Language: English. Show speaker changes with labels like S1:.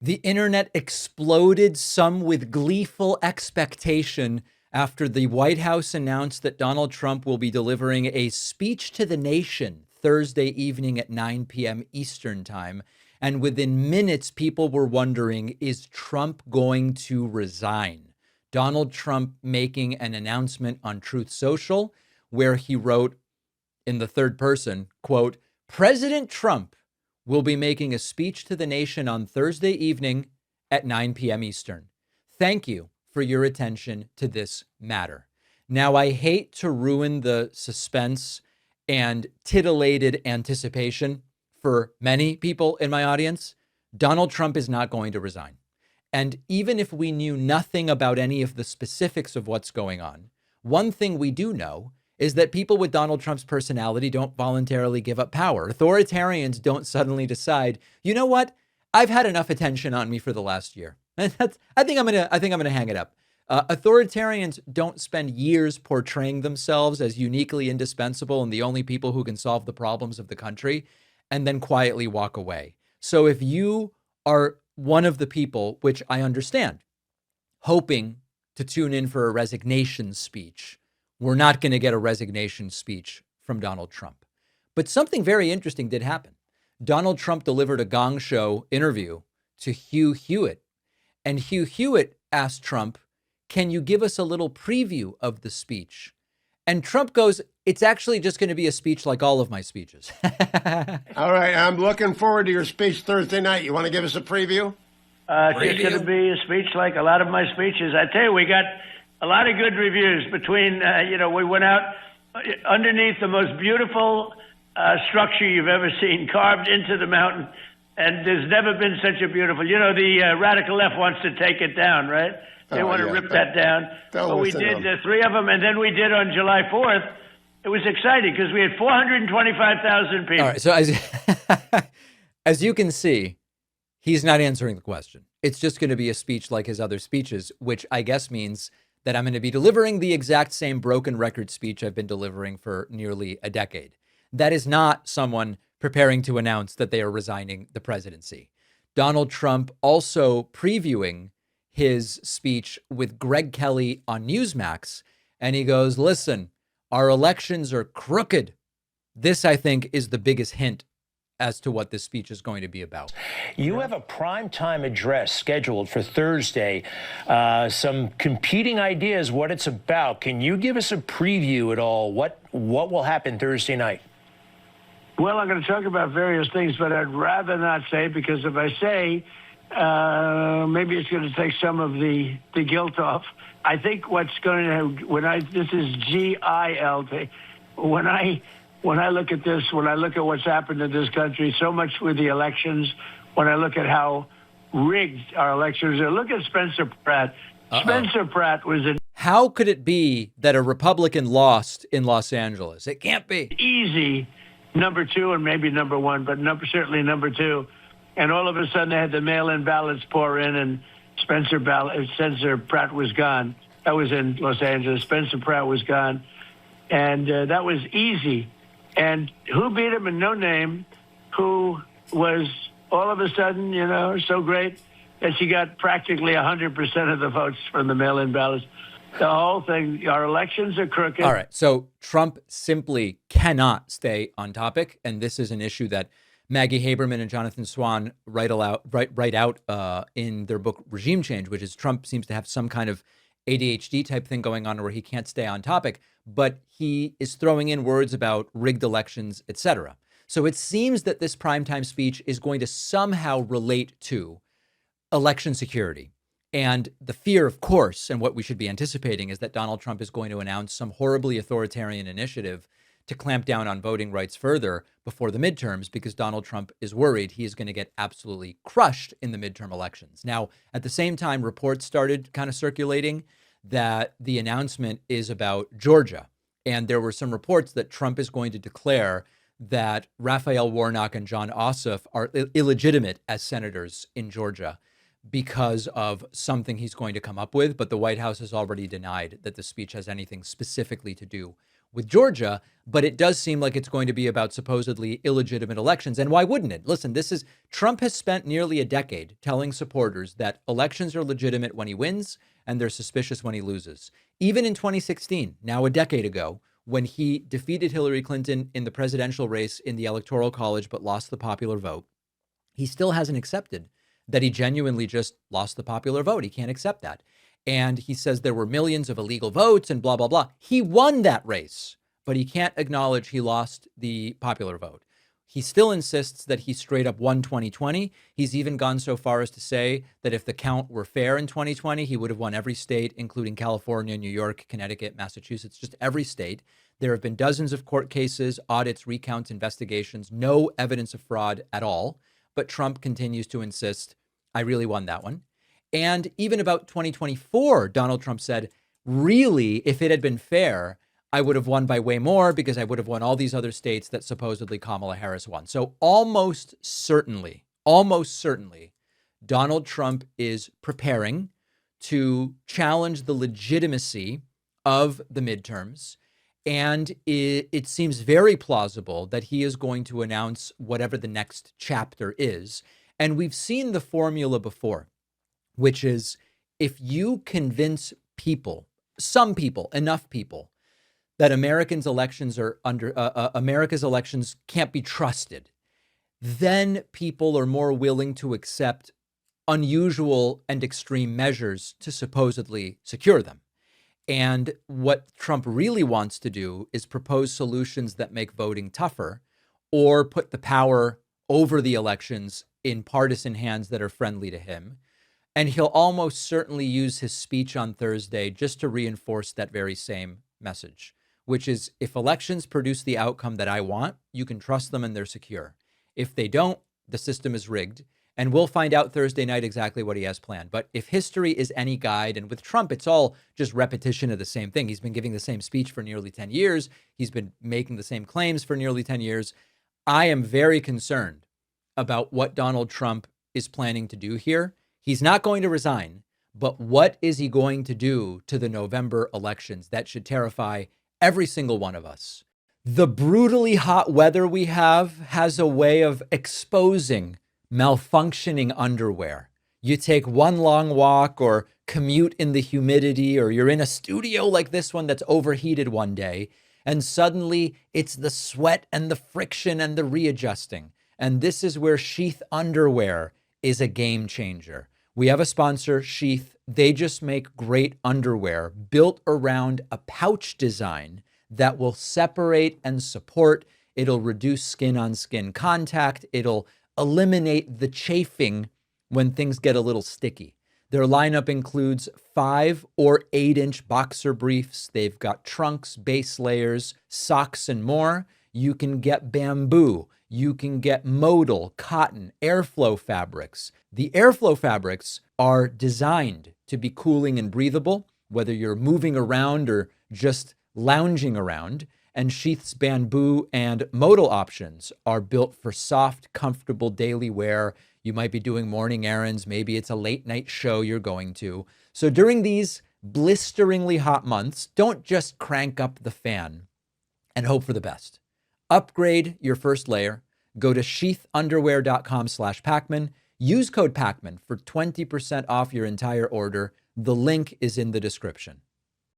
S1: The internet exploded, some with gleeful expectation, after the White House announced that Donald Trump will be delivering a speech to the nation Thursday evening at 9 p.m. Eastern Time. And within minutes, people were wondering, is Trump going to resign? Donald Trump making an announcement on Truth Social where he wrote in the third person, quote, President Trump will be making a speech to the nation on Thursday evening at 9 p.m. Eastern. Thank you for your attention to this matter. Now, I hate to ruin the suspense and titillated anticipation for many people in my audience. Donald Trump is not going to resign. And even if we knew nothing about any of the specifics of what's going on, one thing we do know is that people with Donald Trump's personality don't voluntarily give up power. Authoritarians don't suddenly decide, you know what? I've had enough attention on me for the last year. I think I'm gonna hang it up. Authoritarians don't spend years portraying themselves as uniquely indispensable and the only people who can solve the problems of the country, and then quietly walk away. So if you are one of the people, which I understand, hoping to tune in for a resignation speech, we're not going to get a resignation speech from Donald Trump. But something very interesting did happen. Donald Trump delivered a Gong Show interview to Hugh Hewitt. And Hugh Hewitt asked Trump, can you give us a little preview of the speech? And Trump goes, it's actually just going to be a speech like all of my speeches.
S2: All right, I'm looking forward to your speech Thursday night. You want to give us a preview?
S3: It's going to be a speech like a lot of my speeches. I tell you, we got a lot of good reviews between, we went out underneath the most beautiful structure you've ever seen, carved into the mountain. And there's never been such a beautiful, the radical left wants to take it down, right? They want to rip that down. But we did three of them, and then we did on July 4th. It was exciting because we had 425,000 people.
S1: All right, so as you can see, he's not answering the question. It's just going to be a speech like his other speeches, which I guess means that I'm going to be delivering the exact same broken record speech I've been delivering for nearly a decade. That is not someone preparing to announce that they are resigning the presidency. Donald Trump also previewing his speech with Greg Kelly on Newsmax. And he goes, listen, our elections are crooked. This, I think, is the biggest hint as to what this speech is going to be about.
S4: You have a primetime address scheduled for Thursday. Some competing ideas, what it's about. Can you give us a preview at all? What will happen Thursday night?
S3: Well, I'm going to talk about various things, but I'd rather not say, because if I say, maybe it's going to take some of the guilt off. I think what's going to, this is GILT, when I look at this, when I look at what's happened in this country, so much with the elections, when I look at how rigged our elections are, look at Spencer Pratt. Spencer Pratt was an
S1: How could it be that a Republican lost in Los Angeles? It can't be.
S3: easy number two and maybe number one, but certainly number two. And all of a sudden they had the mail-in ballots pour in, and Spencer Pratt was gone. That was in Los Angeles. Spencer Pratt was gone. And that was easy. And who beat him? And no name, who was all of a sudden, so great that she got practically 100% of the votes from the mail-in ballots. The whole thing, our elections are crooked.
S1: All right. So Trump simply cannot stay on topic. And this is an issue that Maggie Haberman and Jonathan Swan write out in their book Regime Change, which is Trump seems to have some kind of ADHD type thing going on where he can't stay on topic, but he is throwing in words about rigged elections, etc. So it seems that this primetime speech is going to somehow relate to election security. And the fear, of course, and what we should be anticipating is that Donald Trump is going to announce some horribly authoritarian initiative to clamp down on voting rights further before the midterms, because Donald Trump is worried he is going to get absolutely crushed in the midterm elections. Now, at the same time, reports started kind of circulating that the announcement is about Georgia. And there were some reports that Trump is going to declare that Raphael Warnock and John Ossoff are illegitimate as senators in Georgia because of something he's going to come up with. But the White House has already denied that the speech has anything specifically to do with Georgia, but it does seem like it's going to be about supposedly illegitimate elections. And why wouldn't it? Listen, Trump has spent nearly a decade telling supporters that elections are legitimate when he wins and they're suspicious when he loses. Even in 2016, now a decade ago, when he defeated Hillary Clinton in the presidential race in the Electoral College but lost the popular vote, he still hasn't accepted that he genuinely just lost the popular vote. He can't accept that. And he says there were millions of illegal votes and blah, blah, blah. He won that race, but he can't acknowledge he lost the popular vote. He still insists that he straight up won 2020. He's even gone so far as to say that if the count were fair in 2020, he would have won every state, including California, New York, Connecticut, Massachusetts, just every state. There have been dozens of court cases, audits, recounts, investigations, no evidence of fraud at all. But Trump continues to insist, I really won that one. And even about 2024, Donald Trump said, really, if it had been fair, I would have won by way more because I would have won all these other states that supposedly Kamala Harris won. So almost certainly, Donald Trump is preparing to challenge the legitimacy of the midterms. And it seems very plausible that he is going to announce whatever the next chapter is. And we've seen the formula before, which is if you convince people, some people, enough people, that Americans' elections can't be trusted, then people are more willing to accept unusual and extreme measures to supposedly secure them. And what Trump really wants to do is propose solutions that make voting tougher or put the power over the elections in partisan hands that are friendly to him. And he'll almost certainly use his speech on Thursday just to reinforce that very same message, which is if elections produce the outcome that I want, you can trust them and they're secure. If they don't, the system is rigged. And we'll find out Thursday night exactly what he has planned. But if history is any guide, and with Trump, it's all just repetition of the same thing. He's been giving the same speech for nearly 10 years. He's been making the same claims for nearly 10 years. I am very concerned about what Donald Trump is planning to do here. He's not going to resign, but what is he going to do to the November elections? That should terrify every single one of us. The brutally hot weather we have has a way of exposing malfunctioning underwear. You take one long walk or commute in the humidity, or you're in a studio like this one that's overheated one day, and suddenly it's the sweat and the friction and the readjusting. And this is where Sheath underwear is a game changer. We have a sponsor, Sheath. They just make great underwear built around a pouch design that will separate and support. It'll reduce skin-on-skin contact. It'll eliminate the chafing when things get a little sticky. Their lineup includes 5 or 8-inch boxer briefs. They've got trunks, base layers, socks, and more. You can get bamboo. You can get modal, cotton, airflow fabrics. The airflow fabrics are designed to be cooling and breathable, whether you're moving around or just lounging around. And Sheath's bamboo and modal options are built for soft, comfortable daily wear. You might be doing morning errands. Maybe it's a late night show you're going to. So during these blisteringly hot months, don't just crank up the fan and hope for the best. Upgrade your first layer. Go to sheathunderwear.com/Pakman. Use code Pakman for 20% off your entire order. The link is in the description.